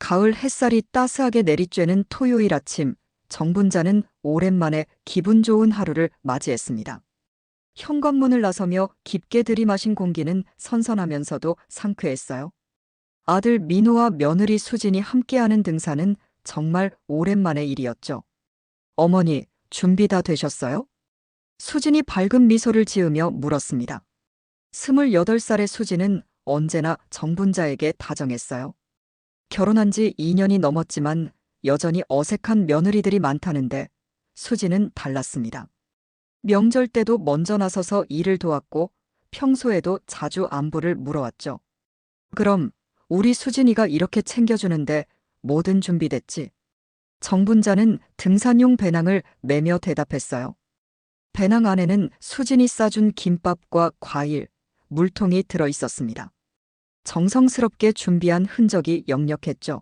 가을 햇살이 따스하게 내리쬐는 토요일 아침, 정분자는 오랜만에 기분 좋은 하루를 맞이했습니다. 현관문을 나서며 깊게 들이마신 공기는 선선하면서도 상쾌했어요. 아들 민호와 며느리 수진이 함께하는 등산은 정말 오랜만의 일이었죠. 어머니, 준비 다 되셨어요? 수진이 밝은 미소를 지으며 물었습니다. 28살의 수진은 언제나 정분자에게 다정했어요. 결혼한 지 2년이 넘었지만 여전히 어색한 며느리들이 많다는데 수지는 달랐습니다. 명절 때도 먼저 나서서 일을 도왔고 평소에도 자주 안부를 물어왔죠. 그럼 우리 수진이가 이렇게 챙겨주는데 뭐든 준비됐지? 정분자는 등산용 배낭을 매며 대답했어요. 배낭 안에는 수진이 싸준 김밥과 과일, 물통이 들어 있었습니다. 정성스럽게 준비한 흔적이 역력했죠.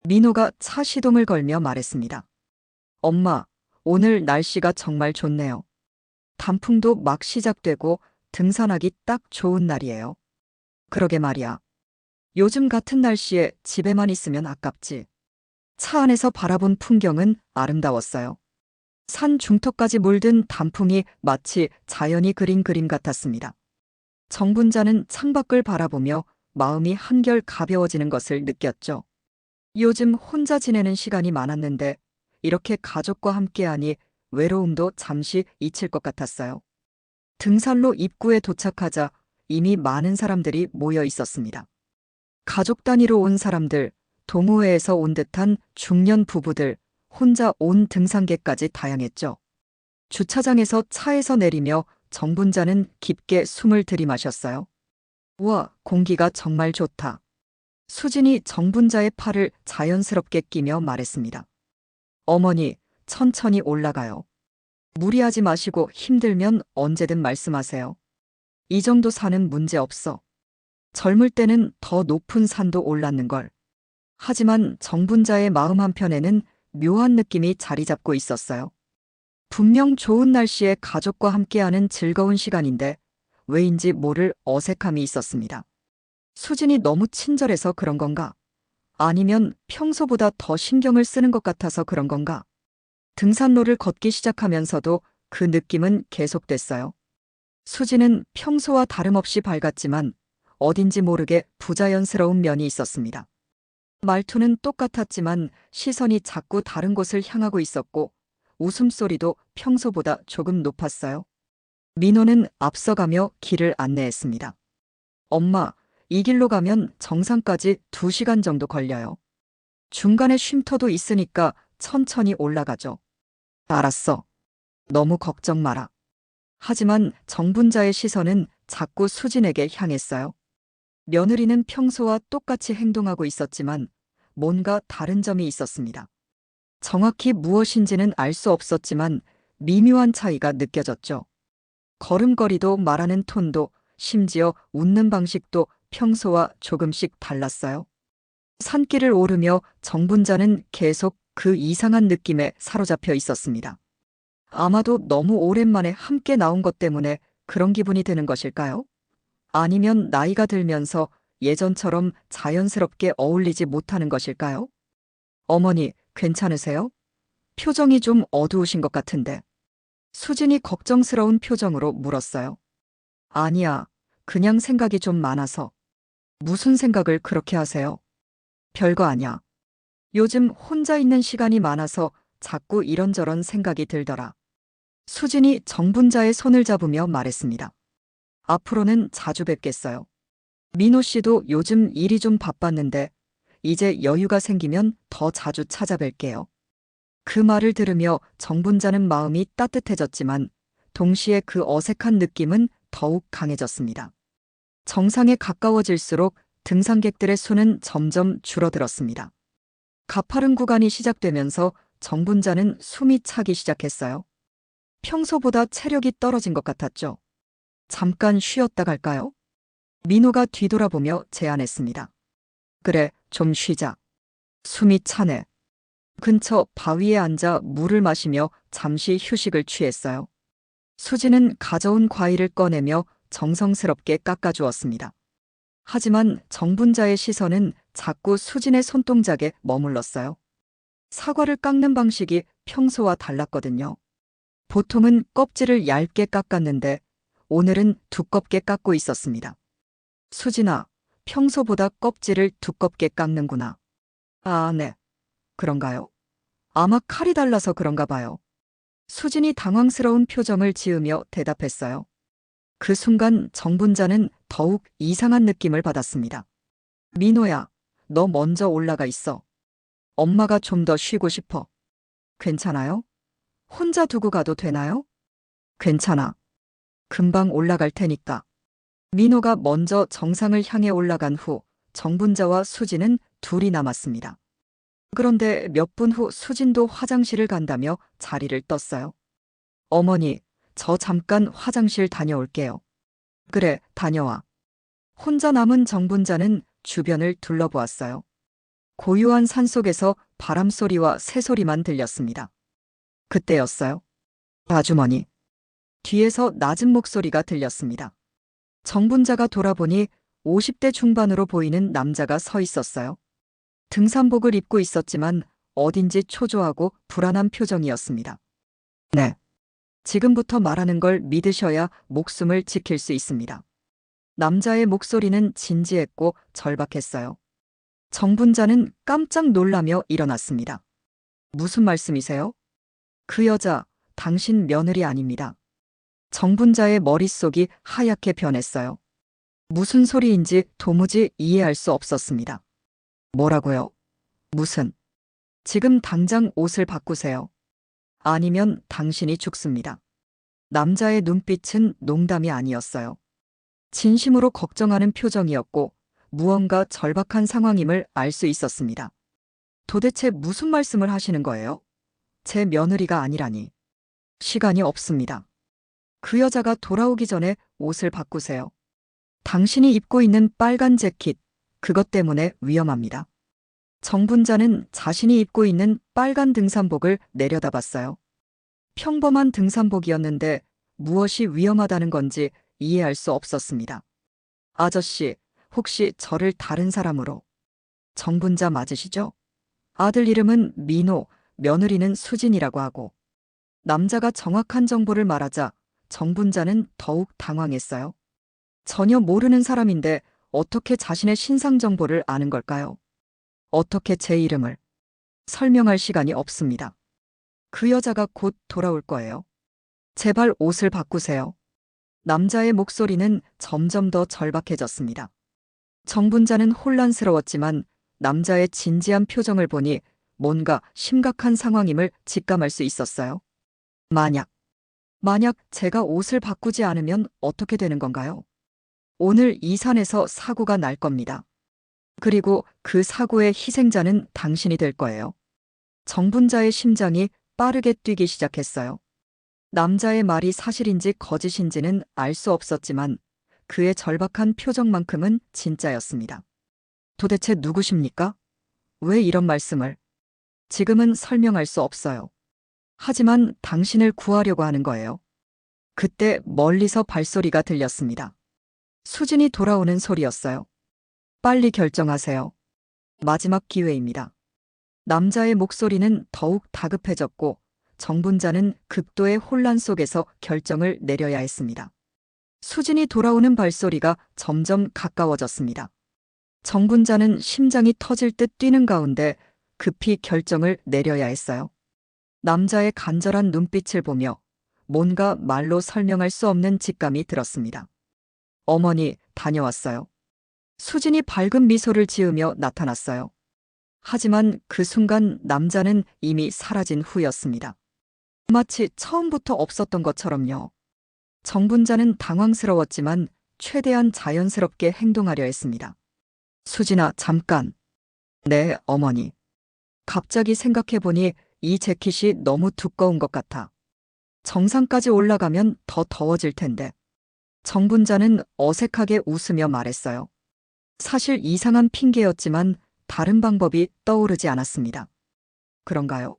민호가 차 시동을 걸며 말했습니다. 엄마, 오늘 날씨가 정말 좋네요. 단풍도 막 시작되고 등산하기 딱 좋은 날이에요. 그러게 말이야. 요즘 같은 날씨에 집에만 있으면 아깝지. 차 안에서 바라본 풍경은 아름다웠어요. 산 중턱까지 물든 단풍이 마치 자연이 그린 그림 같았습니다. 정분자는 창밖을 바라보며 마음이 한결 가벼워지는 것을 느꼈죠. 요즘 혼자 지내는 시간이 많았는데 이렇게 가족과 함께하니 외로움도 잠시 잊힐 것 같았어요. 등산로 입구에 도착하자 이미 많은 사람들이 모여 있었습니다. 가족 단위로 온 사람들, 동호회에서 온 듯한 중년 부부들, 혼자 온 등산객까지 다양했죠. 주차장에서 차에서 내리며 정분자는 깊게 숨을 들이마셨어요. 우와, 공기가 정말 좋다. 수진이 정분자의 팔을 자연스럽게 끼며 말했습니다. 어머니, 천천히 올라가요. 무리하지 마시고 힘들면 언제든 말씀하세요. 이 정도 산은 문제 없어. 젊을 때는 더 높은 산도 올랐는걸. 하지만 정분자의 마음 한편에는 묘한 느낌이 자리 잡고 있었어요. 분명 좋은 날씨에 가족과 함께하는 즐거운 시간인데 왜인지 모를 어색함이 있었습니다. 수진이 너무 친절해서 그런 건가? 아니면 평소보다 더 신경을 쓰는 것 같아서 그런 건가? 등산로를 걷기 시작하면서도 그 느낌은 계속됐어요. 수진은 평소와 다름없이 밝았지만 어딘지 모르게 부자연스러운 면이 있었습니다. 말투는 똑같았지만 시선이 자꾸 다른 곳을 향하고 있었고 웃음소리도 평소보다 조금 높았어요. 민호는 앞서가며 길을 안내했습니다. 엄마, 이 길로 가면 정상까지 2시간 정도 걸려요. 중간에 쉼터도 있으니까 천천히 올라가죠. 알았어. 너무 걱정 마라. 하지만 정분자의 시선은 자꾸 수진에게 향했어요. 며느리는 평소와 똑같이 행동하고 있었지만 뭔가 다른 점이 있었습니다. 정확히 무엇인지는 알 수 없었지만 미묘한 차이가 느껴졌죠. 걸음걸이도 말하는 톤도 심지어 웃는 방식도 평소와 조금씩 달랐어요. 산길을 오르며 정분자는 계속 그 이상한 느낌에 사로잡혀 있었습니다. 아마도 너무 오랜만에 함께 나온 것 때문에 그런 기분이 드는 것일까요? 아니면 나이가 들면서 예전처럼 자연스럽게 어울리지 못하는 것일까요? 어머니, 괜찮으세요? 표정이 좀 어두우신 것 같은데. 수진이 걱정스러운 표정으로 물었어요. 아니야, 그냥 생각이 좀 많아서. 무슨 생각을 그렇게 하세요? 별거 아냐. 요즘 혼자 있는 시간이 많아서 자꾸 이런저런 생각이 들더라. 수진이 정분자의 손을 잡으며 말했습니다. 앞으로는 자주 뵙겠어요. 민호 씨도 요즘 일이 좀 바빴는데 이제 여유가 생기면 더 자주 찾아뵐게요. 그 말을 들으며 정분자는 마음이 따뜻해졌지만 동시에 그 어색한 느낌은 더욱 강해졌습니다. 정상에 가까워질수록 등산객들의 수는 점점 줄어들었습니다. 가파른 구간이 시작되면서 정분자는 숨이 차기 시작했어요. 평소보다 체력이 떨어진 것 같았죠. 잠깐 쉬었다 갈까요? 민호가 뒤돌아보며 제안했습니다. 그래, 좀 쉬자. 숨이 차네. 근처 바위에 앉아 물을 마시며 잠시 휴식을 취했어요. 수지는 가져온 과일을 꺼내며 정성스럽게 깎아주었습니다. 하지만 정분자의 시선은 자꾸 수진의 손동작에 머물렀어요. 사과를 깎는 방식이 평소와 달랐거든요. 보통은 껍질을 얇게 깎았는데 오늘은 두껍게 깎고 있었습니다. 수진아, 평소보다 껍질을 두껍게 깎는구나. 아, 네. 그런가요? 아마 칼이 달라서 그런가 봐요. 수진이 당황스러운 표정을 지으며 대답했어요. 그 순간 정분자는 더욱 이상한 느낌을 받았습니다. 민호야, 너 먼저 올라가 있어. 엄마가 좀 더 쉬고 싶어. 괜찮아요? 혼자 두고 가도 되나요? 괜찮아. 금방 올라갈 테니까. 민호가 먼저 정상을 향해 올라간 후 정분자와 수진은 둘이 남았습니다. 그런데 몇 분 후 수진도 화장실을 간다며 자리를 떴어요. 어머니, 저 잠깐 화장실 다녀올게요. 그래, 다녀와. 혼자 남은 정분자는 주변을 둘러보았어요. 고요한 산속에서 바람소리와 새소리만 들렸습니다. 그때였어요. 아주머니. 뒤에서 낮은 목소리가 들렸습니다. 정분자가 돌아보니 50대 중반으로 보이는 남자가 서 있었어요. 등산복을 입고 있었지만 어딘지 초조하고 불안한 표정이었습니다. 네. 지금부터 말하는 걸 믿으셔야 목숨을 지킬 수 있습니다. 남자의 목소리는 진지했고 절박했어요. 정분자는 깜짝 놀라며 일어났습니다. 무슨 말씀이세요? 그 여자, 당신 며느리 아닙니다. 정분자의 머릿속이 하얗게 변했어요. 무슨 소리인지 도무지 이해할 수 없었습니다. 뭐라고요? 무슨? 지금 당장 옷을 바꾸세요. 아니면 당신이 죽습니다. 남자의 눈빛은 농담이 아니었어요. 진심으로 걱정하는 표정이었고 무언가 절박한 상황임을 알 수 있었습니다. 도대체 무슨 말씀을 하시는 거예요? 제 며느리가 아니라니. 시간이 없습니다. 그 여자가 돌아오기 전에 옷을 바꾸세요. 당신이 입고 있는 빨간 재킷, 그것 때문에 위험합니다. 정분자는 자신이 입고 있는 빨간 등산복을 내려다봤어요. 평범한 등산복이었는데 무엇이 위험하다는 건지 이해할 수 없었습니다. 아저씨, 혹시 저를 다른 사람으로? 정분자 맞으시죠? 아들 이름은 민호, 며느리는 수진이라고 하고. 남자가 정확한 정보를 말하자 정분자는 더욱 당황했어요. 전혀 모르는 사람인데 어떻게 자신의 신상 정보를 아는 걸까요? 어떻게 제 이름을? 설명할 시간이 없습니다. 그 여자가 곧 돌아올 거예요. 제발 옷을 바꾸세요. 남자의 목소리는 점점 더 절박해졌습니다. 정분자는 혼란스러웠지만 남자의 진지한 표정을 보니 뭔가 심각한 상황임을 직감할 수 있었어요. 만약 제가 옷을 바꾸지 않으면 어떻게 되는 건가요? 오늘 이 산에서 사고가 날 겁니다. 그리고 그 사고의 희생자는 당신이 될 거예요. 정분자의 심장이 빠르게 뛰기 시작했어요. 남자의 말이 사실인지 거짓인지는 알 수 없었지만 그의 절박한 표정만큼은 진짜였습니다. 도대체 누구십니까? 왜 이런 말씀을? 지금은 설명할 수 없어요. 하지만 당신을 구하려고 하는 거예요. 그때 멀리서 발소리가 들렸습니다. 수진이 돌아오는 소리였어요. 빨리 결정하세요. 마지막 기회입니다. 남자의 목소리는 더욱 다급해졌고 정분자는 극도의 혼란 속에서 결정을 내려야 했습니다. 수진이 돌아오는 발소리가 점점 가까워졌습니다. 정분자는 심장이 터질 듯 뛰는 가운데 급히 결정을 내려야 했어요. 남자의 간절한 눈빛을 보며 뭔가 말로 설명할 수 없는 직감이 들었습니다. 어머니, 다녀왔어요. 수진이 밝은 미소를 지으며 나타났어요. 하지만 그 순간 남자는 이미 사라진 후였습니다. 마치 처음부터 없었던 것처럼요. 정분자는 당황스러웠지만 최대한 자연스럽게 행동하려 했습니다. 수진아, 잠깐. 네, 어머니. 갑자기 생각해보니 이 재킷이 너무 두꺼운 것 같아. 정상까지 올라가면 더 더워질 텐데. 정분자는 어색하게 웃으며 말했어요. 사실 이상한 핑계였지만 다른 방법이 떠오르지 않았습니다. 그런가요?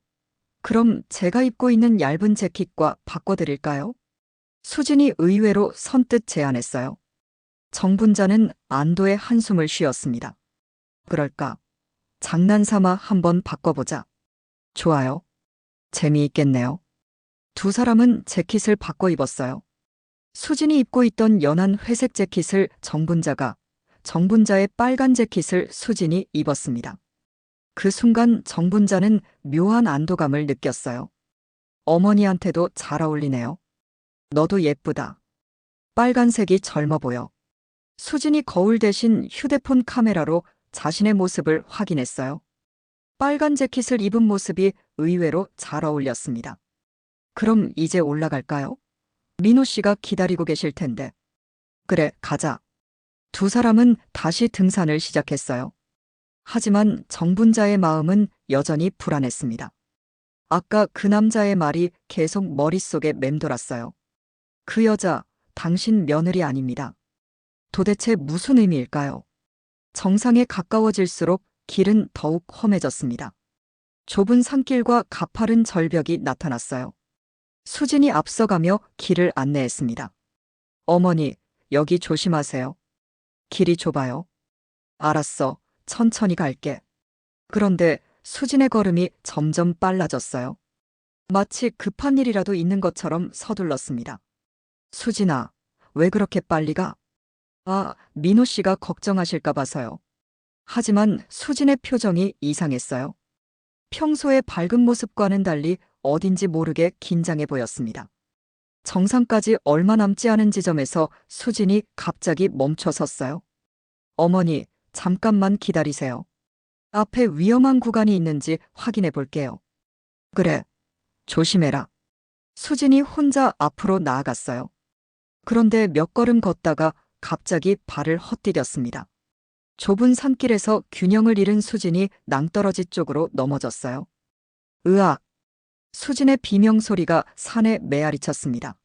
그럼 제가 입고 있는 얇은 재킷과 바꿔드릴까요? 수진이 의외로 선뜻 제안했어요. 정분자는 안도의 한숨을 쉬었습니다. 그럴까? 장난삼아 한번 바꿔보자. 좋아요. 재미있겠네요. 두 사람은 재킷을 바꿔 입었어요. 수진이 입고 있던 연한 회색 재킷을 정분자가, 정분자의 빨간 재킷을 수진이 입었습니다. 그 순간 정분자는 묘한 안도감을 느꼈어요. 어머니한테도 잘 어울리네요. 너도 예쁘다. 빨간색이 젊어 보여. 수진이 거울 대신 휴대폰 카메라로 자신의 모습을 확인했어요. 빨간 재킷을 입은 모습이 의외로 잘 어울렸습니다. 그럼 이제 올라갈까요? 민호 씨가 기다리고 계실 텐데. 그래, 가자. 두 사람은 다시 등산을 시작했어요. 하지만 정분자의 마음은 여전히 불안했습니다. 아까 그 남자의 말이 계속 머릿속에 맴돌았어요. 그 여자, 당신 며느리 아닙니다. 도대체 무슨 의미일까요? 정상에 가까워질수록 길은 더욱 험해졌습니다. 좁은 산길과 가파른 절벽이 나타났어요. 수진이 앞서가며 길을 안내했습니다. 어머니, 여기 조심하세요. 길이 좁아요. 알았어. 천천히 갈게. 그런데 수진의 걸음이 점점 빨라졌어요. 마치 급한 일이라도 있는 것처럼 서둘렀습니다. 수진아, 왜 그렇게 빨리 가? 아, 민호 씨가 걱정하실까 봐서요. 하지만 수진의 표정이 이상했어요. 평소의 밝은 모습과는 달리 어딘지 모르게 긴장해 보였습니다. 정상까지 얼마 남지 않은 지점에서 수진이 갑자기 멈춰 섰어요. 어머니, 잠깐만 기다리세요. 앞에 위험한 구간이 있는지 확인해 볼게요. 그래, 조심해라. 수진이 혼자 앞으로 나아갔어요. 그런데 몇 걸음 걷다가 갑자기 발을 헛디뎠습니다. 좁은 산길에서 균형을 잃은 수진이 낭떠러지 쪽으로 넘어졌어요. 으악! 수진의 비명소리가 산에 메아리쳤습니다.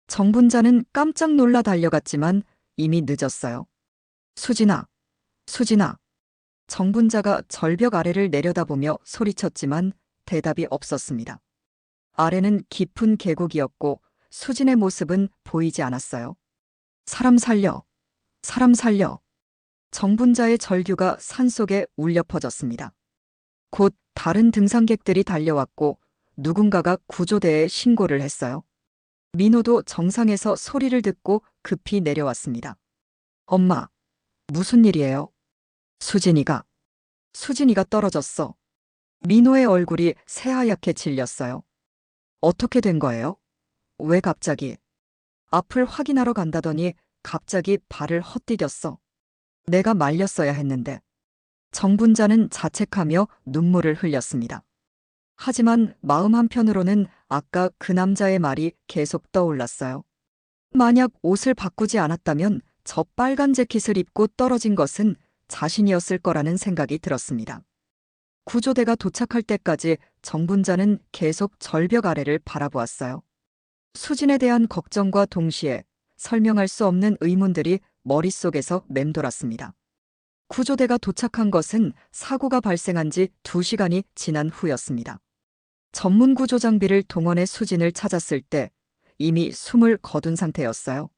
정분자는 깜짝 놀라 달려갔지만 이미 늦었어요. 수진아! 수진아! 정분자가 절벽 아래를 내려다보며 소리쳤지만 대답이 없었습니다. 아래는 깊은 계곡이었고 수진의 모습은 보이지 않았어요. 사람 살려! 사람 살려! 정분자의 절규가 산속에 울려 퍼졌습니다. 곧 다른 등산객들이 달려왔고 누군가가 구조대에 신고를 했어요. 민호도 정상에서 소리를 듣고 급히 내려왔습니다. 엄마, 무슨 일이에요? 수진이가 떨어졌어. 민호의 얼굴이 새하얗게 질렸어요. 어떻게 된 거예요? 왜 갑자기? 앞을 확인하러 간다더니 갑자기 발을 헛디뎠어. 내가 말렸어야 했는데. 정분자는 자책하며 눈물을 흘렸습니다. 하지만 마음 한편으로는 아까 그 남자의 말이 계속 떠올랐어요. 만약 옷을 바꾸지 않았다면 저 빨간 재킷을 입고 떨어진 것은 자신이었을 거라는 생각이 들었습니다. 구조대가 도착할 때까지 정분자는 계속 절벽 아래를 바라보았어요. 수진에 대한 걱정과 동시에 설명할 수 없는 의문들이 머릿속에서 맴돌았습니다. 구조대가 도착한 것은 사고가 발생한 지 2시간이 지난 후였습니다. 전문 구조 장비를 동원해 수진을 찾았을 때 이미 숨을 거둔 상태였어요.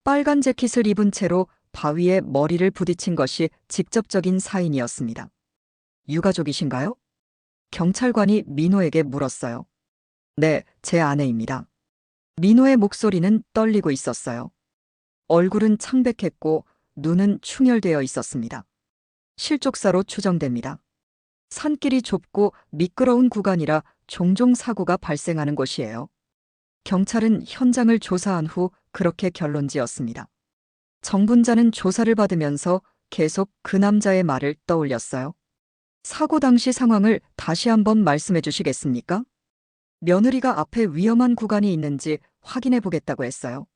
빨간 재킷을 입은 채로 바위에 머리를 부딪힌 것이 직접적인 사인이었습니다. 유가족이신가요? 경찰관이 민호에게 물었어요. 네, 제 아내입니다. 민호의 목소리는 떨리고 있었어요. 얼굴은 창백했고 눈은 충혈되어 있었습니다. 실족사로 추정됩니다. 산길이 좁고 미끄러운 구간이라 종종 사고가 발생하는 곳이에요. 경찰은 현장을 조사한 후 그렇게 결론지었습니다. 정분자는 조사를 받으면서 계속 그 남자의 말을 떠올렸어요. 사고 당시 상황을 다시 한번 말씀해 주시겠습니까? 며느리가 앞에 위험한 구간이 있는지 확인해 보겠다고 했어요.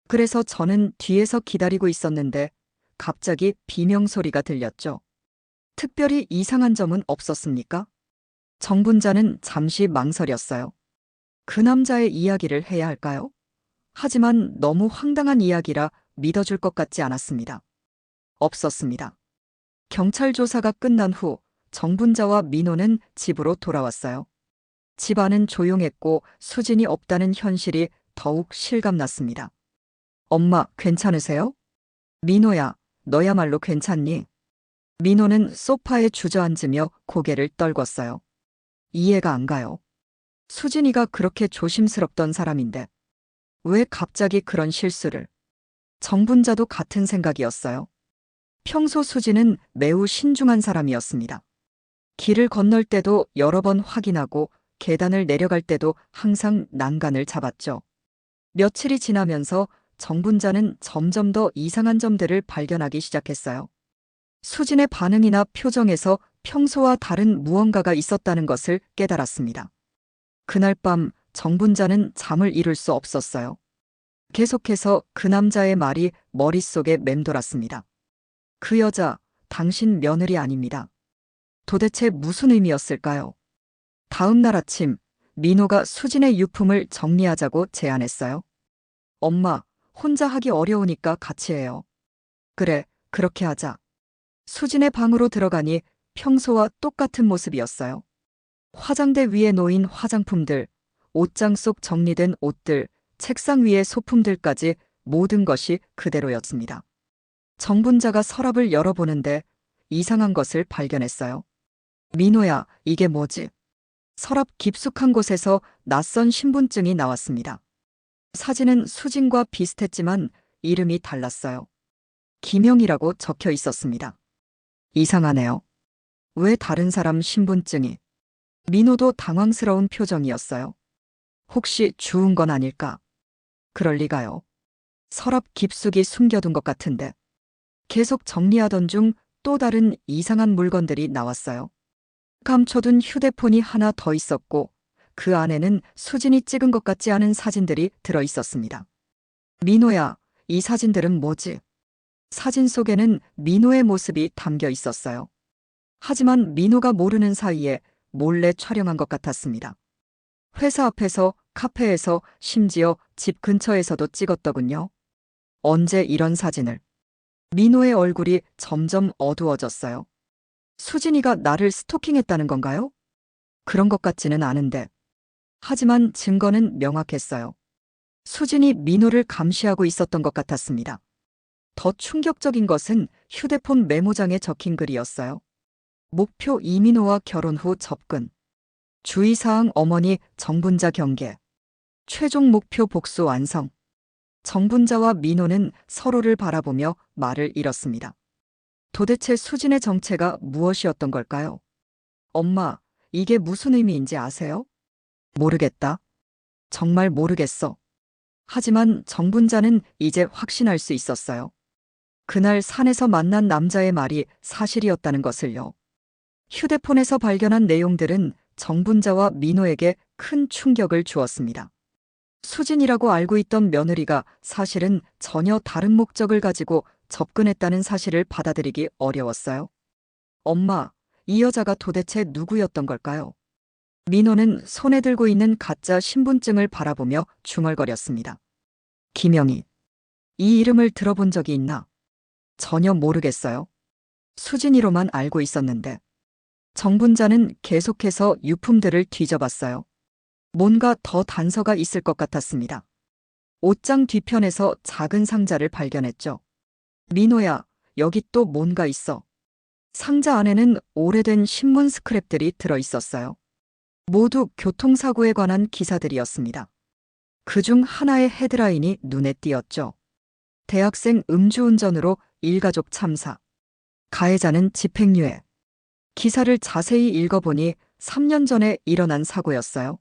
그래서 저는 뒤에서 기다리고 있었는데 갑자기 비명소리가 들렸죠. 특별히 이상한 점은 없었습니까? 정분자는 잠시 망설였어요. 그 남자의 이야기를 해야 할까요? 하지만 너무 황당한 이야기라 믿어줄 것 같지 않았습니다. 없었습니다. 경찰 조사가 끝난 후 정분자와 민호는 집으로 돌아왔어요. 집 안은 조용했고 수진이 없다는 현실이 더욱 실감났습니다. 엄마, 괜찮으세요? 민호야, 너야말로 괜찮니? 민호는 소파에 주저앉으며 고개를 떨궜어요. 이해가 안 가요. 수진이가 그렇게 조심스럽던 사람인데 왜 갑자기 그런 실수를? 정분자도 같은 생각이었어요. 평소 수진은 매우 신중한 사람이었습니다. 길을 건널 때도 여러 번 확인하고 계단을 내려갈 때도 항상 난간을 잡았죠. 며칠이 지나면서 정분자는 점점 더 이상한 점들을 발견하기 시작했어요. 수진의 반응이나 표정에서 평소와 다른 무언가가 있었다는 것을 깨달았습니다. 그날 밤 정분자는 잠을 이룰 수 없었어요. 계속해서 그 남자의 말이 머릿속에 맴돌았습니다. 그 여자, 당신 며느리 아닙니다. 도대체 무슨 의미였을까요? 다음 날 아침, 민호가 수진의 유품을 정리하자고 제안했어요. 엄마, 혼자 하기 어려우니까 같이 해요. 그래, 그렇게 하자. 수진의 방으로 들어가니 평소와 똑같은 모습이었어요. 화장대 위에 놓인 화장품들, 옷장 속 정리된 옷들, 책상 위의 소품들까지 모든 것이 그대로였습니다. 정분자가 서랍을 열어보는데 이상한 것을 발견했어요. 민호야, 이게 뭐지? 서랍 깊숙한 곳에서 낯선 신분증이 나왔습니다. 사진은 수진과 비슷했지만 이름이 달랐어요. 김영이라고 적혀 있었습니다. 이상하네요. 왜 다른 사람 신분증이? 민호도 당황스러운 표정이었어요. 혹시 주운 건 아닐까? 그럴 리가요. 서랍 깊숙이 숨겨둔 것 같은데. 계속 정리하던 중 또 다른 이상한 물건들이 나왔어요. 감춰둔 휴대폰이 하나 더 있었고 그 안에는 수진이 찍은 것 같지 않은 사진들이 들어 있었습니다. 민호야, 이 사진들은 뭐지? 사진 속에는 민호의 모습이 담겨 있었어요. 하지만 민호가 모르는 사이에 몰래 촬영한 것 같았습니다. 회사 앞에서, 카페에서, 심지어 집 근처에서도 찍었더군요. 언제 이런 사진을? 민호의 얼굴이 점점 어두워졌어요. 수진이가 나를 스토킹했다는 건가요? 그런 것 같지는 않은데. 하지만 증거는 명확했어요. 수진이 민호를 감시하고 있었던 것 같았습니다. 더 충격적인 것은 휴대폰 메모장에 적힌 글이었어요. 목표 이민호와 결혼 후 접근. 주의사항 어머니 정분자 경계. 최종 목표 복수 완성. 정분자와 민호는 서로를 바라보며 말을 잃었습니다. 도대체 수진의 정체가 무엇이었던 걸까요? 엄마, 이게 무슨 의미인지 아세요? 모르겠다. 정말 모르겠어. 하지만 정분자는 이제 확신할 수 있었어요. 그날 산에서 만난 남자의 말이 사실이었다는 것을요. 휴대폰에서 발견한 내용들은 정분자와 민호에게 큰 충격을 주었습니다. 수진이라고 알고 있던 며느리가 사실은 전혀 다른 목적을 가지고 접근했다는 사실을 받아들이기 어려웠어요. 엄마, 이 여자가 도대체 누구였던 걸까요? 민호는 손에 들고 있는 가짜 신분증을 바라보며 중얼거렸습니다. 김영희. 이 이름을 들어본 적이 있나? 전혀 모르겠어요. 수진이로만 알고 있었는데. 정분자는 계속해서 유품들을 뒤져봤어요. 뭔가 더 단서가 있을 것 같았습니다. 옷장 뒤편에서 작은 상자를 발견했죠. 민호야, 여기 또 뭔가 있어. 상자 안에는 오래된 신문 스크랩들이 들어 있었어요. 모두 교통사고에 관한 기사들이었습니다. 그중 하나의 헤드라인이 눈에 띄었죠. 대학생 음주운전으로 일가족 참사. 가해자는 집행유예. 기사를 자세히 읽어보니 3년 전에 일어난 사고였어요.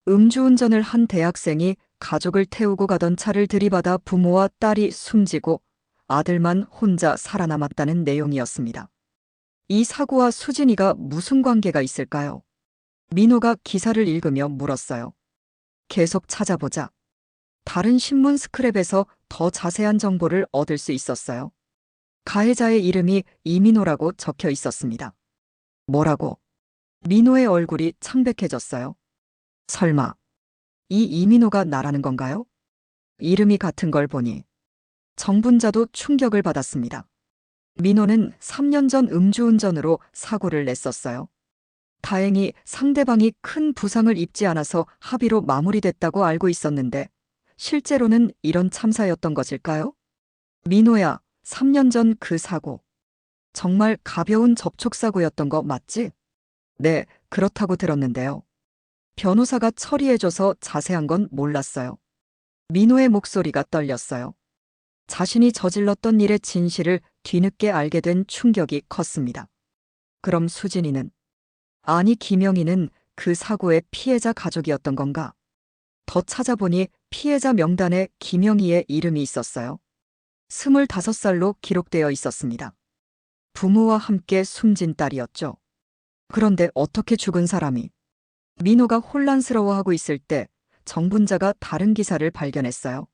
음주운전을 한 대학생이 가족을 태우고 가던 차를 들이받아 부모와 딸이 숨지고 아들만 혼자 살아남았다는 내용이었습니다. 이 사고와 수진이가 무슨 관계가 있을까요? 민호가 기사를 읽으며 물었어요. 계속 찾아보자. 다른 신문 스크랩에서 더 자세한 정보를 얻을 수 있었어요. 가해자의 이름이 이민호라고 적혀 있었습니다. 뭐라고? 민호의 얼굴이 창백해졌어요. 설마, 이 이민호가 나라는 건가요? 이름이 같은 걸 보니 정분자도 충격을 받았습니다. 민호는 3년 전 음주운전으로 사고를 냈었어요. 다행히 상대방이 큰 부상을 입지 않아서 합의로 마무리됐다고 알고 있었는데 실제로는 이런 참사였던 것일까요? 민호야, 3년 전 그 사고. 정말 가벼운 접촉사고였던 거 맞지? 네, 그렇다고 들었는데요. 변호사가 처리해줘서 자세한 건 몰랐어요. 민호의 목소리가 떨렸어요. 자신이 저질렀던 일의 진실을 뒤늦게 알게 된 충격이 컸습니다. 그럼 수진이는, 아니 김영희는 그 사고의 피해자 가족이었던 건가? 더 찾아보니 피해자 명단에 김영희의 이름이 있었어요. 25살로 기록되어 있었습니다. 부모와 함께 숨진 딸이었죠. 그런데 어떻게 죽은 사람이? 민호가 혼란스러워하고 있을 때 정분자가 다른 기사를 발견했어요.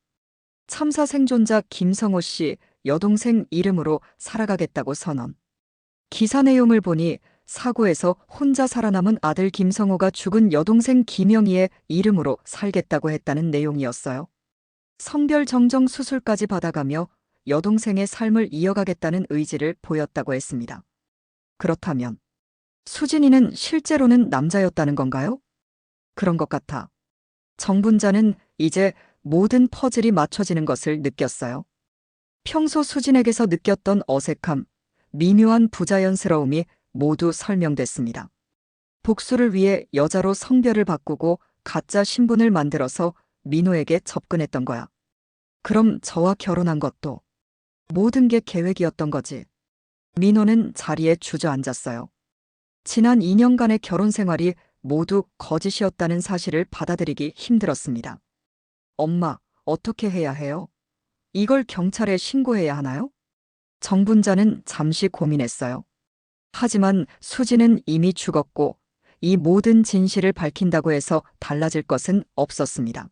참사 생존자 김성호 씨 여동생 이름으로 살아가겠다고 선언. 기사 내용을 보니 사고에서 혼자 살아남은 아들 김성호가 죽은 여동생 김영희의 이름으로 살겠다고 했다는 내용이었어요. 성별 정정 수술까지 받아가며 여동생의 삶을 이어가겠다는 의지를 보였다고 했습니다. 그렇다면 수진이는 실제로는 남자였다는 건가요? 그런 것 같아. 정분자는 이제 모든 퍼즐이 맞춰지는 것을 느꼈어요. 평소 수진에게서 느꼈던 어색함, 미묘한 부자연스러움이 모두 설명됐습니다. 복수를 위해 여자로 성별을 바꾸고 가짜 신분을 만들어서 민호에게 접근했던 거야. 그럼 저와 결혼한 것도 모든 게 계획이었던 거지. 민호는 자리에 주저앉았어요. 지난 2년간의 결혼 생활이 모두 거짓이었다는 사실을 받아들이기 힘들었습니다. 엄마, 어떻게 해야 해요? 이걸 경찰에 신고해야 하나요? 정분자는 잠시 고민했어요. 하지만 수지는 이미 죽었고 이 모든 진실을 밝힌다고 해서 달라질 것은 없었습니다.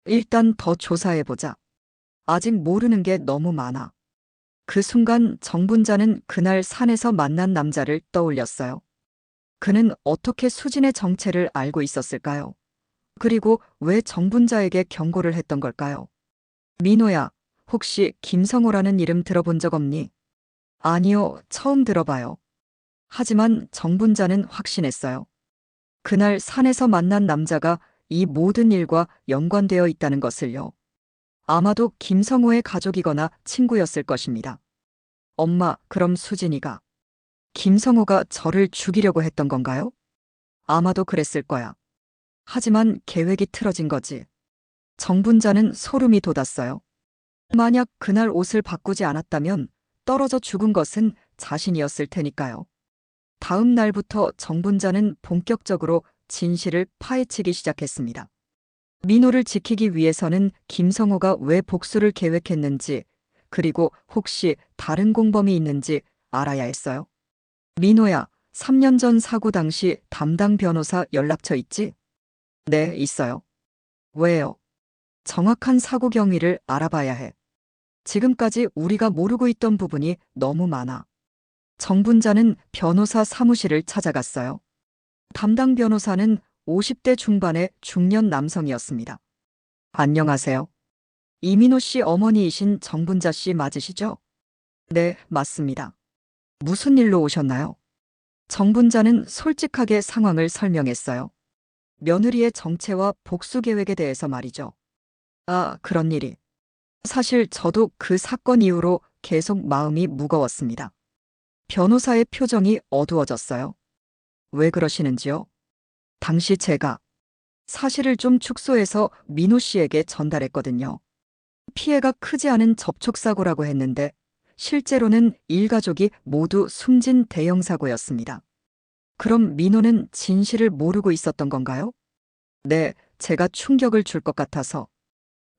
일단 더 조사해보자. 아직 모르는 게 너무 많아. 그 순간 정분자는 그날 산에서 만난 남자를 떠올렸어요. 그는 어떻게 수진의 정체를 알고 있었을까요? 그리고 왜 정분자에게 경고를 했던 걸까요? 민호야, 혹시 김성호라는 이름 들어본 적 없니? 아니요, 처음 들어봐요. 하지만 정분자는 확신했어요. 그날 산에서 만난 남자가 이 모든 일과 연관되어 있다는 것을요. 아마도 김성호의 가족이거나 친구였을 것입니다. 엄마, 그럼 수진이가 김성호가 저를 죽이려고 했던 건가요? 아마도 그랬을 거야. 하지만 계획이 틀어진 거지. 정분자는 소름이 돋았어요. 만약 그날 옷을 바꾸지 않았다면 떨어져 죽은 것은 자신이었을 테니까요. 다음 날부터 정분자는 본격적으로 진실을 파헤치기 시작했습니다. 민호를 지키기 위해서는 김성호가 왜 복수를 계획했는지, 그리고 혹시 다른 공범이 있는지 알아야 했어요. 민호야, 3년 전 사고 당시 담당 변호사 연락처 있지? 네, 있어요. 왜요? 정확한 사고 경위를 알아봐야 해. 지금까지 우리가 모르고 있던 부분이 너무 많아. 정분자는 변호사 사무실을 찾아갔어요. 담당 변호사는 50대 중반의 중년 남성이었습니다. 안녕하세요. 이민호 씨 어머니이신 정분자 씨 맞으시죠? 네, 맞습니다. 무슨 일로 오셨나요? 정분자는 솔직하게 상황을 설명했어요. 며느리의 정체와 복수 계획에 대해서 말이죠. 아, 그런 일이. 사실 저도 그 사건 이후로 계속 마음이 무거웠습니다. 변호사의 표정이 어두워졌어요. 왜 그러시는지요? 당시 제가 사실을 좀 축소해서 민호 씨에게 전달했거든요. 피해가 크지 않은 접촉사고라고 했는데 실제로는 일가족이 모두 숨진 대형 사고였습니다. 그럼 민호는 진실을 모르고 있었던 건가요? 네, 제가 충격을 줄 것 같아서.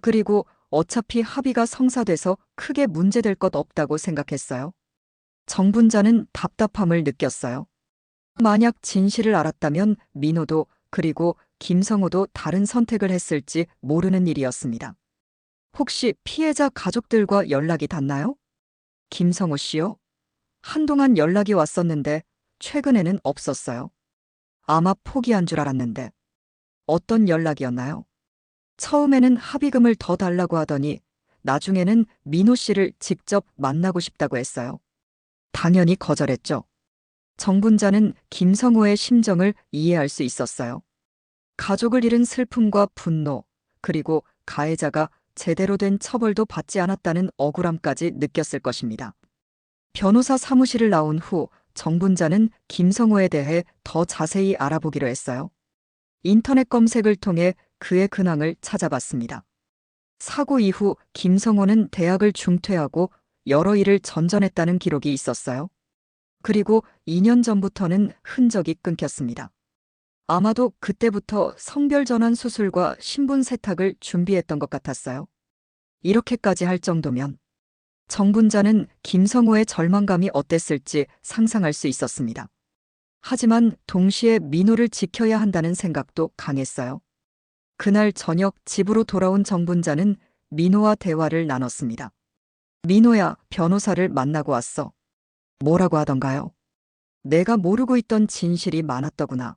그리고 어차피 합의가 성사돼서 크게 문제될 것 없다고 생각했어요. 정분자는 답답함을 느꼈어요. 만약 진실을 알았다면 민호도 그리고 김성호도 다른 선택을 했을지 모르는 일이었습니다. 혹시 피해자 가족들과 연락이 닿나요? 김성호 씨요? 한동안 연락이 왔었는데 최근에는 없었어요. 아마 포기한 줄 알았는데. 어떤 연락이었나요? 처음에는 합의금을 더 달라고 하더니 나중에는 민호 씨를 직접 만나고 싶다고 했어요. 당연히 거절했죠. 정분자는 김성호의 심정을 이해할 수 있었어요. 가족을 잃은 슬픔과 분노, 그리고 가해자가 제대로 된 처벌도 받지 않았다는 억울함까지 느꼈을 것입니다. 변호사 사무실을 나온 후 정분자는 김성호에 대해 더 자세히 알아보기로 했어요. 인터넷 검색을 통해 그의 근황을 찾아봤습니다. 사고 이후 김성호는 대학을 중퇴하고 여러 일을 전전했다는 기록이 있었어요. 그리고 2년 전부터는 흔적이 끊겼습니다. 아마도 그때부터 성별전환 수술과 신분 세탁을 준비했던 것 같았어요. 이렇게까지 할 정도면 정분자는 김성호의 절망감이 어땠을지 상상할 수 있었습니다. 하지만 동시에 민호를 지켜야 한다는 생각도 강했어요. 그날 저녁 집으로 돌아온 정분자는 민호와 대화를 나눴습니다. 민호야, 변호사를 만나고 왔어. 뭐라고 하던가요? 내가 모르고 있던 진실이 많았더구나.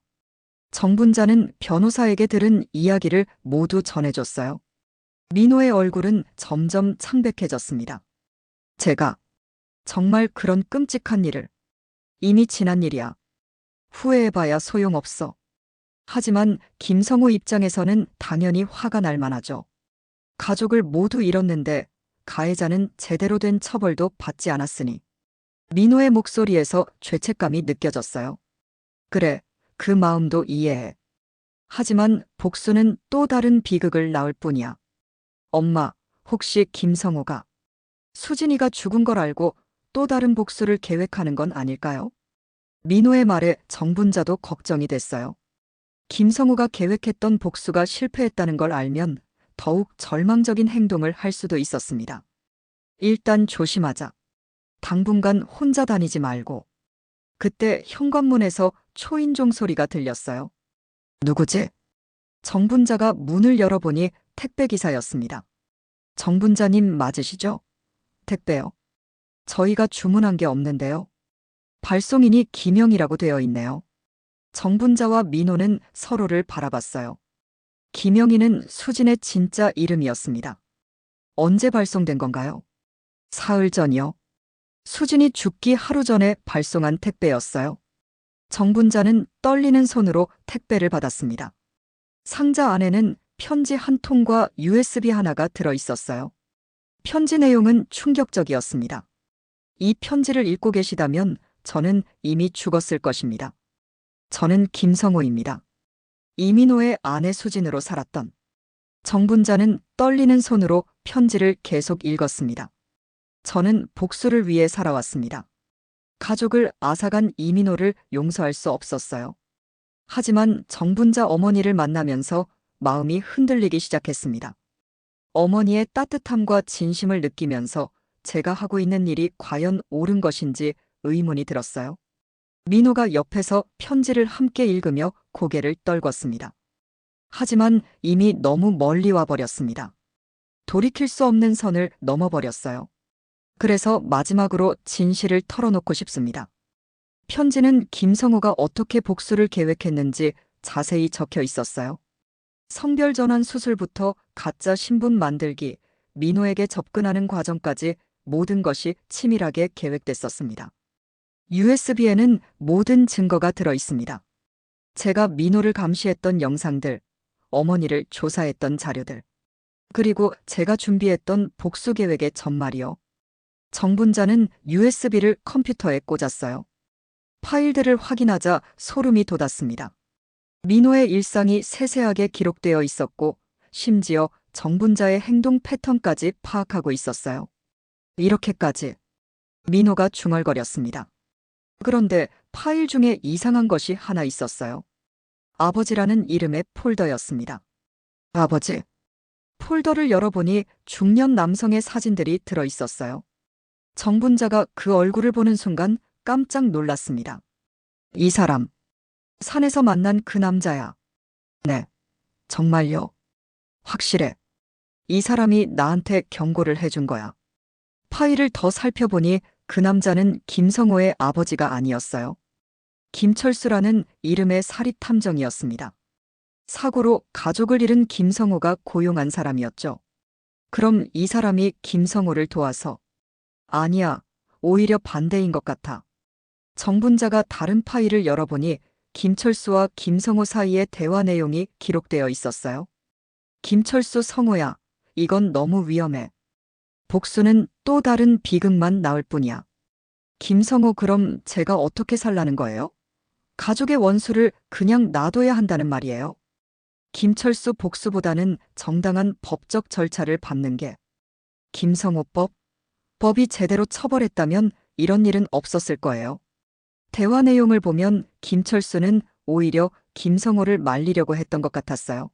정분자는 변호사에게 들은 이야기를 모두 전해줬어요. 민호의 얼굴은 점점 창백해졌습니다. 제가 정말 그런 끔찍한 일을, 이미 지난 일이야. 후회해봐야 소용없어. 하지만 김성호 입장에서는 당연히 화가 날 만하죠. 가족을 모두 잃었는데 가해자는 제대로 된 처벌도 받지 않았으니. 민호의 목소리에서 죄책감이 느껴졌어요. 그래, 그 마음도 이해해. 하지만 복수는 또 다른 비극을 낳을 뿐이야. 엄마, 혹시 김성호가 수진이가 죽은 걸 알고 또 다른 복수를 계획하는 건 아닐까요? 민호의 말에 정분자도 걱정이 됐어요. 김성호가 계획했던 복수가 실패했다는 걸 알면 더욱 절망적인 행동을 할 수도 있었습니다. 일단 조심하자. 당분간 혼자 다니지 말고. 그때 현관문에서 초인종 소리가 들렸어요. 누구지? 정분자가 문을 열어보니 택배기사였습니다. 정분자님 맞으시죠? 택배요. 저희가 주문한 게 없는데요. 발송인이 김영이라고 되어 있네요. 정분자와 민호는 서로를 바라봤어요. 김영희는 수진의 진짜 이름이었습니다. 언제 발송된 건가요? 사흘 전이요. 수진이 죽기 하루 전에 발송한 택배였어요. 정분자는 떨리는 손으로 택배를 받았습니다. 상자 안에는 편지 한 통과 USB 하나가 들어 있었어요. 편지 내용은 충격적이었습니다. 이 편지를 읽고 계시다면 저는 이미 죽었을 것입니다. 저는 김성호입니다. 이민호의 아내 수진으로 살았던. 정분자는 떨리는 손으로 편지를 계속 읽었습니다. 저는 복수를 위해 살아왔습니다. 가족을 앗아간 이민호를 용서할 수 없었어요. 하지만 정분자 어머니를 만나면서 마음이 흔들리기 시작했습니다. 어머니의 따뜻함과 진심을 느끼면서 제가 하고 있는 일이 과연 옳은 것인지 의문이 들었어요. 민호가 옆에서 편지를 함께 읽으며 고개를 떨궜습니다. 하지만 이미 너무 멀리 와버렸습니다. 돌이킬 수 없는 선을 넘어버렸어요. 그래서 마지막으로 진실을 털어놓고 싶습니다. 편지는 김성호가 어떻게 복수를 계획했는지 자세히 적혀 있었어요. 성별전환 수술부터 가짜 신분 만들기, 민호에게 접근하는 과정까지 모든 것이 치밀하게 계획됐었습니다. USB에는 모든 증거가 들어 있습니다. 제가 민호를 감시했던 영상들, 어머니를 조사했던 자료들, 그리고 제가 준비했던 복수 계획의 전말이요. 정분자는 USB를 컴퓨터에 꽂았어요. 파일들을 확인하자 소름이 돋았습니다. 민호의 일상이 세세하게 기록되어 있었고, 심지어 정분자의 행동 패턴까지 파악하고 있었어요. 이렇게까지 민호가 중얼거렸습니다. 그런데 파일 중에 이상한 것이 하나 있었어요. 아버지라는 이름의 폴더였습니다. 아버지. 폴더를 열어보니 중년 남성의 사진들이 들어 있었어요. 정분자가 그 얼굴을 보는 순간 깜짝 놀랐습니다. 이 사람, 산에서 만난 그 남자야. 네, 정말요. 확실해. 이 사람이 나한테 경고를 해준 거야. 파일을 더 살펴보니 그 남자는 김성호의 아버지가 아니었어요. 김철수라는 이름의 사립탐정이었습니다. 사고로 가족을 잃은 김성호가 고용한 사람이었죠. 그럼 이 사람이 김성호를 도와서. 아니야, 오히려 반대인 것 같아. 정분자가 다른 파일을 열어보니 김철수와 김성호 사이의 대화 내용이 기록되어 있었어요. 김철수 성호야, 이건 너무 위험해. 복수는 또 다른 비극만 낳을 뿐이야. 김성호, 그럼 제가 어떻게 살라는 거예요? 가족의 원수를 그냥 놔둬야 한다는 말이에요. 김철수 복수보다는 정당한 법적 절차를 밟는 게 김성호법, 법이 제대로 처벌했다면 이런 일은 없었을 거예요. 대화 내용을 보면 김철수는 오히려 김성호를 말리려고 했던 것 같았어요.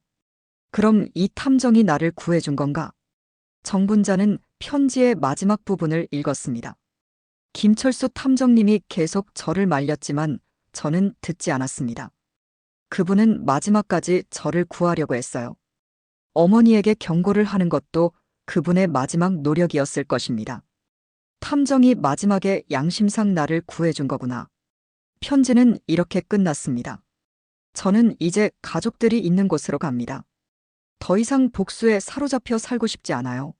그럼 이 탐정이 나를 구해준 건가? 정분자는 편지의 마지막 부분을 읽었습니다. 김철수 탐정님이 계속 저를 말렸지만 저는 듣지 않았습니다. 그분은 마지막까지 저를 구하려고 했어요. 어머니에게 경고를 하는 것도 그분의 마지막 노력이었을 것입니다. 탐정이 마지막에 양심상 나를 구해준 거구나. 편지는 이렇게 끝났습니다. 저는 이제 가족들이 있는 곳으로 갑니다. 더 이상 복수에 사로잡혀 살고 싶지 않아요.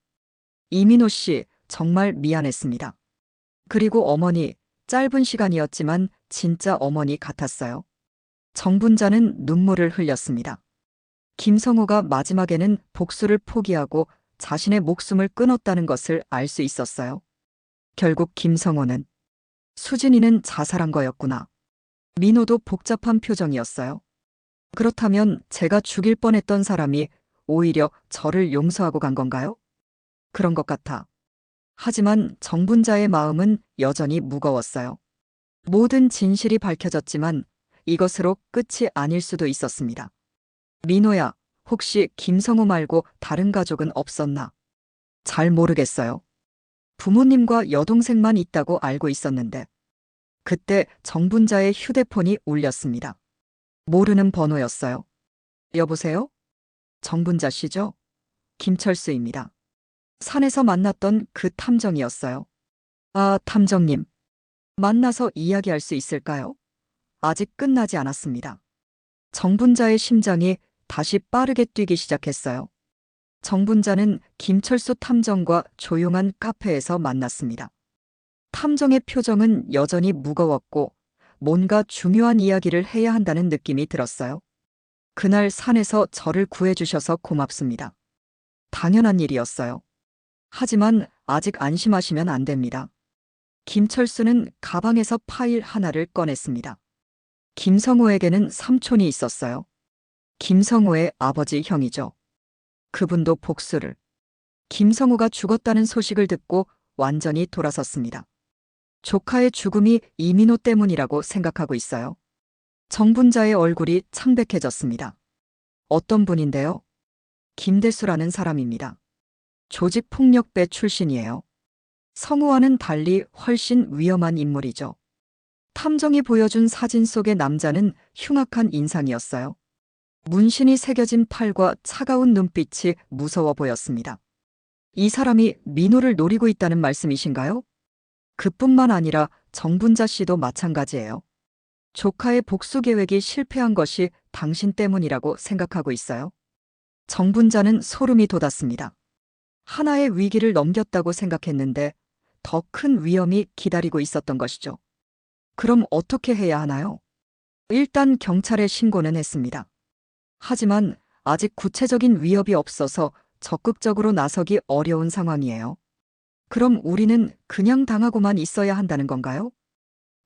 이민호 씨, 정말 미안했습니다. 그리고 어머니, 짧은 시간이었지만 진짜 어머니 같았어요. 정분자는 눈물을 흘렸습니다. 김성호가 마지막에는 복수를 포기하고 자신의 목숨을 끊었다는 것을 알 수 있었어요. 결국 김성호는, 수진이는 자살한 거였구나. 민호도 복잡한 표정이었어요. 그렇다면 제가 죽일 뻔했던 사람이 오히려 저를 용서하고 간 건가요? 그런 것 같아. 하지만 정분자의 마음은 여전히 무거웠어요. 모든 진실이 밝혀졌지만 이것으로 끝이 아닐 수도 있었습니다. 민호야, 혹시 김성호 말고 다른 가족은 없었나? 잘 모르겠어요. 부모님과 여동생만 있다고 알고 있었는데. 그때 정분자의 휴대폰이 울렸습니다. 모르는 번호였어요. 여보세요? 정분자 씨죠? 김철수입니다. 산에서 만났던 그 탐정이었어요. 아, 탐정님. 만나서 이야기할 수 있을까요? 아직 끝나지 않았습니다. 정분자의 심장이 다시 빠르게 뛰기 시작했어요. 정분자는 김철수 탐정과 조용한 카페에서 만났습니다. 탐정의 표정은 여전히 무거웠고 뭔가 중요한 이야기를 해야 한다는 느낌이 들었어요. 그날 산에서 저를 구해주셔서 고맙습니다. 당연한 일이었어요. 하지만 아직 안심하시면 안 됩니다. 김철수는 가방에서 파일 하나를 꺼냈습니다. 김성호에게는 삼촌이 있었어요. 김성호의 아버지 형이죠. 그분도 복수를. 김성호가 죽었다는 소식을 듣고 완전히 돌아섰습니다. 조카의 죽음이 이민호 때문이라고 생각하고 있어요. 정분자의 얼굴이 창백해졌습니다. 어떤 분인데요? 김대수라는 사람입니다. 조직폭력배 출신이에요. 성우와는 달리 훨씬 위험한 인물이죠. 탐정이 보여준 사진 속의 남자는 흉악한 인상이었어요. 문신이 새겨진 팔과 차가운 눈빛이 무서워 보였습니다. 이 사람이 민호를 노리고 있다는 말씀이신가요? 그뿐만 아니라 정분자 씨도 마찬가지예요. 조카의 복수 계획이 실패한 것이 당신 때문이라고 생각하고 있어요. 정분자는 소름이 돋았습니다. 하나의 위기를 넘겼다고 생각했는데 더 큰 위험이 기다리고 있었던 것이죠. 그럼 어떻게 해야 하나요? 일단 경찰에 신고는 했습니다. 하지만 아직 구체적인 위협이 없어서 적극적으로 나서기 어려운 상황이에요. 그럼 우리는 그냥 당하고만 있어야 한다는 건가요?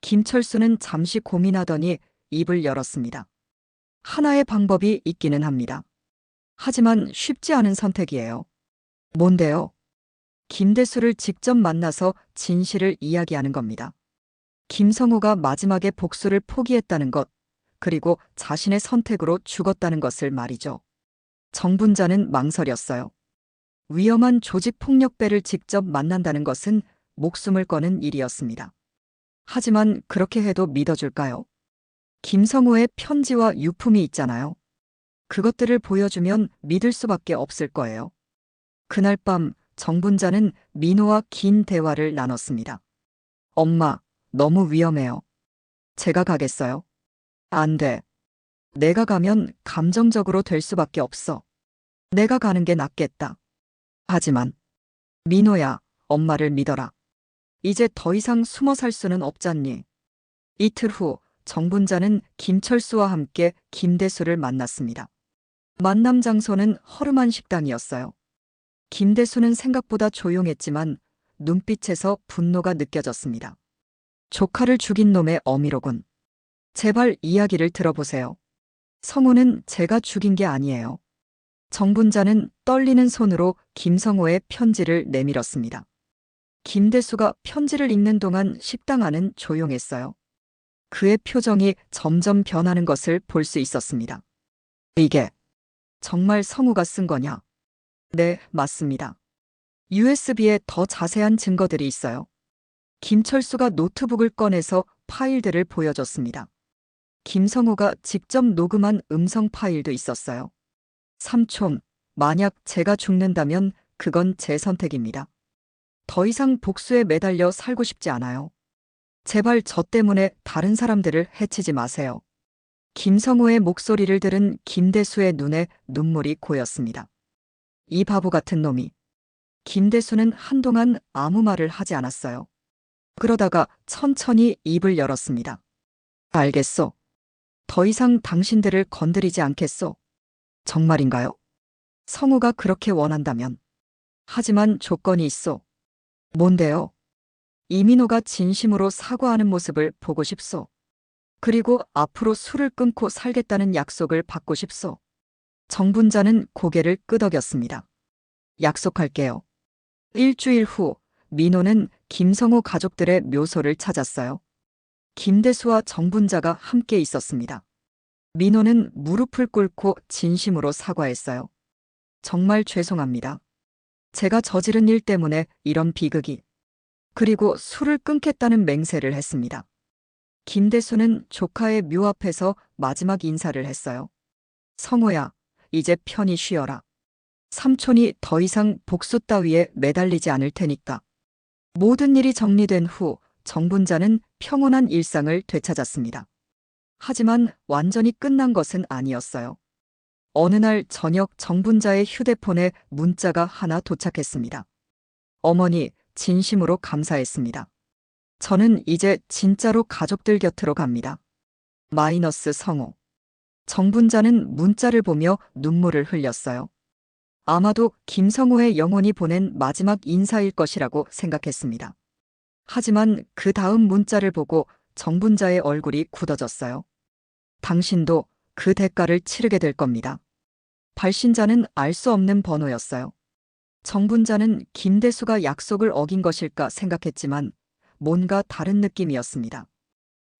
김철수는 잠시 고민하더니 입을 열었습니다. 하나의 방법이 있기는 합니다. 하지만 쉽지 않은 선택이에요. 뭔데요? 김대수를 직접 만나서 진실을 이야기하는 겁니다. 김성호가 마지막에 복수를 포기했다는 것, 그리고 자신의 선택으로 죽었다는 것을 말이죠. 정분자는 망설였어요. 위험한 조직폭력배를 직접 만난다는 것은 목숨을 거는 일이었습니다. 하지만 그렇게 해도 믿어줄까요? 김성호의 편지와 유품이 있잖아요. 그것들을 보여주면 믿을 수밖에 없을 거예요. 그날 밤 정분자는 민호와 긴 대화를 나눴습니다. 엄마, 너무 위험해요. 제가 가겠어요. 안 돼. 내가 가면 감정적으로 될 수밖에 없어. 내가 가는 게 낫겠다. 하지만, 민호야, 엄마를 믿어라. 이제 더 이상 숨어 살 수는 없잖니. 이틀 후, 정분자는 김철수와 함께 김대수를 만났습니다. 만남 장소는 허름한 식당이었어요. 김대수는 생각보다 조용했지만 눈빛에서 분노가 느껴졌습니다. 조카를 죽인 놈의 어미로군. 제발 이야기를 들어보세요. 성우는 제가 죽인 게 아니에요. 정분자는 떨리는 손으로 김성호의 편지를 내밀었습니다. 김대수가 편지를 읽는 동안 식당 안은 조용했어요. 그의 표정이 점점 변하는 것을 볼 수 있었습니다. 이게 정말 성우가 쓴 거냐? 네, 맞습니다. USB에 더 자세한 증거들이 있어요. 김철수가 노트북을 꺼내서 파일들을 보여줬습니다. 김성호가 직접 녹음한 음성 파일도 있었어요. 삼촌, 만약 제가 죽는다면 그건 제 선택입니다. 더 이상 복수에 매달려 살고 싶지 않아요. 제발 저 때문에 다른 사람들을 해치지 마세요. 김성호의 목소리를 들은 김대수의 눈에 눈물이 고였습니다. 이 바보 같은 놈이. 김대수는 한동안 아무 말을 하지 않았어요. 그러다가 천천히 입을 열었습니다. 알겠소. 더 이상 당신들을 건드리지 않겠소. 정말인가요? 성우가 그렇게 원한다면. 하지만 조건이 있소. 뭔데요? 이민호가 진심으로 사과하는 모습을 보고 싶소. 그리고 앞으로 술을 끊고 살겠다는 약속을 받고 싶소. 정분자는 고개를 끄덕였습니다. 약속할게요. 일주일 후 민호는 김성호 가족들의 묘소를 찾았어요. 김대수와 정분자가 함께 있었습니다. 민호는 무릎을 꿇고 진심으로 사과했어요. 정말 죄송합니다. 제가 저지른 일 때문에 이런 비극이. 그리고 술을 끊겠다는 맹세를 했습니다. 김대수는 조카의 묘 앞에서 마지막 인사를 했어요. 성호야, 이제 편히 쉬어라. 삼촌이 더 이상 복수 따위에 매달리지 않을 테니까. 모든 일이 정리된 후 정분자는 평온한 일상을 되찾았습니다. 하지만 완전히 끝난 것은 아니었어요. 어느 날 저녁 정분자의 휴대폰에 문자가 하나 도착했습니다. 어머니, 진심으로 감사했습니다. 저는 이제 진짜로 가족들 곁으로 갑니다. 마이너스 성호. 정분자는 문자를 보며 눈물을 흘렸어요. 아마도 김성호의 영혼이 보낸 마지막 인사일 것이라고 생각했습니다. 하지만 그 다음 문자를 보고 정분자의 얼굴이 굳어졌어요. 당신도 그 대가를 치르게 될 겁니다. 발신자는 알 수 없는 번호였어요. 정분자는 김대수가 약속을 어긴 것일까 생각했지만 뭔가 다른 느낌이었습니다.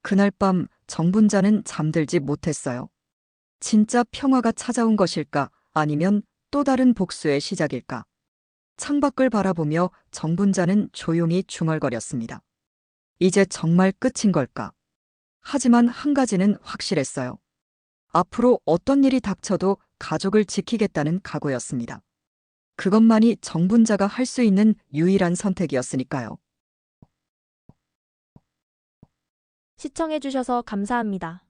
그날 밤 정분자는 잠들지 못했어요. 진짜 평화가 찾아온 것일까 아니면 또 다른 복수의 시작일까? 창밖을 바라보며 정분자는 조용히 중얼거렸습니다. 이제 정말 끝인 걸까? 하지만 한 가지는 확실했어요. 앞으로 어떤 일이 닥쳐도 가족을 지키겠다는 각오였습니다. 그것만이 정분자가 할 수 있는 유일한 선택이었으니까요. 시청해주셔서 감사합니다.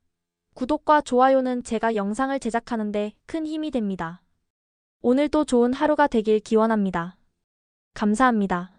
구독과 좋아요는 제가 영상을 제작하는데 큰 힘이 됩니다. 오늘도 좋은 하루가 되길 기원합니다. 감사합니다.